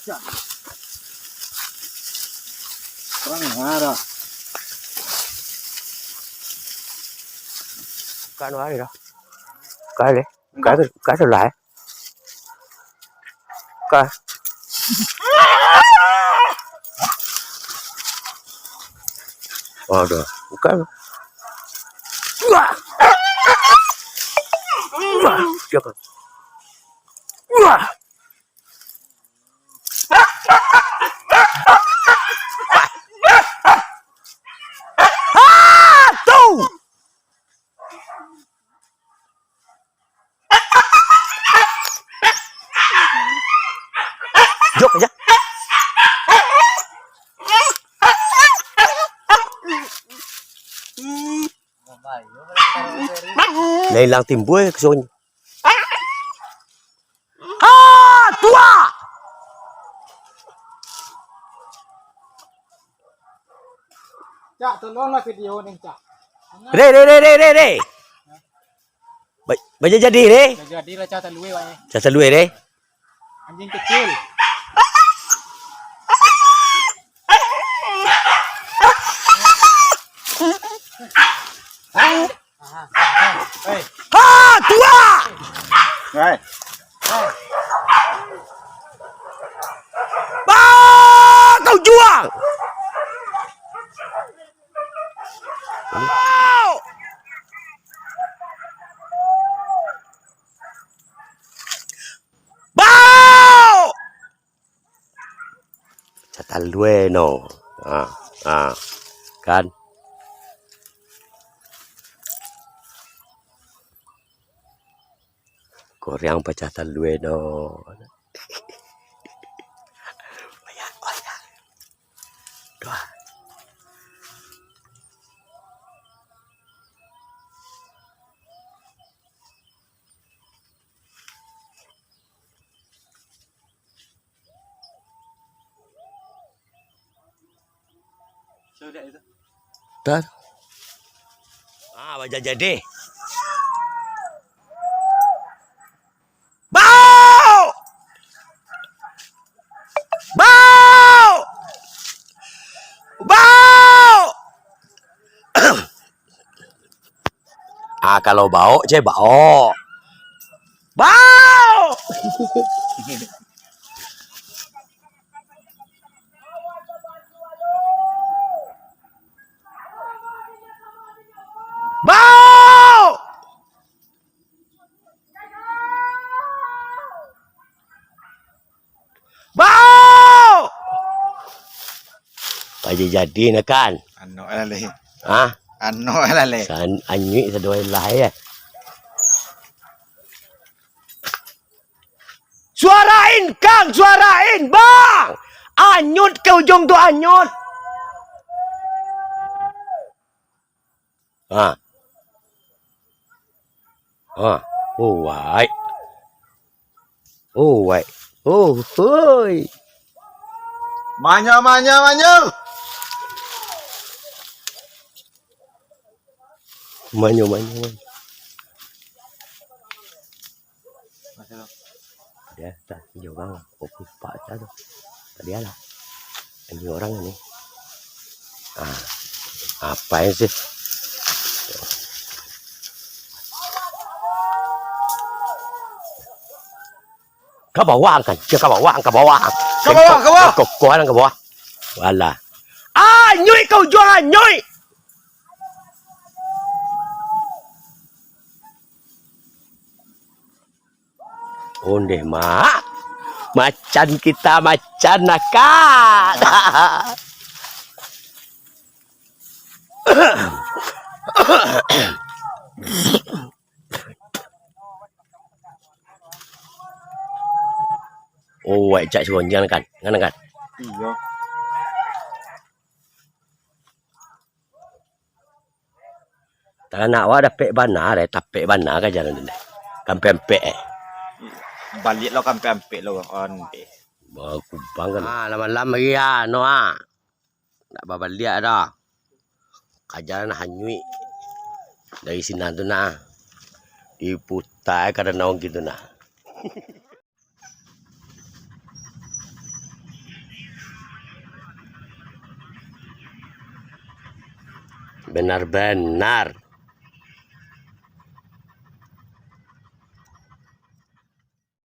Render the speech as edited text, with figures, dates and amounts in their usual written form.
Kurang ada. Cái nó đi đó. Cái đi. Cái thôi lại. Cái. Được. Cái. Chết rồi. Dốt rồi chứ. Này lang tìm buổi rồi. Tua. Cak, tolonglah video nih, Cak. Re. Baca jadi re. Jadilah Cak telue wae. Saya selui re. Anjing kecil. Hei. Tua. Hei. Kau juang. Talue no. Kan. Koreang baca talue no. Doa. Sudah itu. Dah. Baca jadi. Bau! Kalau bau, bau. Bau! Bau! Bau! Baca jadi nak kan? Ano alale. Hah? Ano alale. San anyi sedoi lai eh. Suarain Kang, suarain Bang. Anyut ke ujung tu anyut. Oh, wai. Oh, hoi. Manyo. Manyo. Dia tak hijau bang. Kopi pak tu. Tadi lah. Ini orang ini. Apa yang sih? Ke bawah kan? Ke bawah. Ke bawah. Kau orang ke bawah. Walah. Nyui kau jual nyui. Onde mak. Macan kita macan nakat. Oh, cak suan jangan kan? Iya. Tak nak awak dapat bana deh, tapek bana kan jalan ni. Kampe-ampe. Balik lo kampe-ampe lo on. Baku banget. Lama-lama ya, no nak balik dah. Kajaran hanyui dari sini tu nah. Diputar karena naung gitu nah. Benar-benar.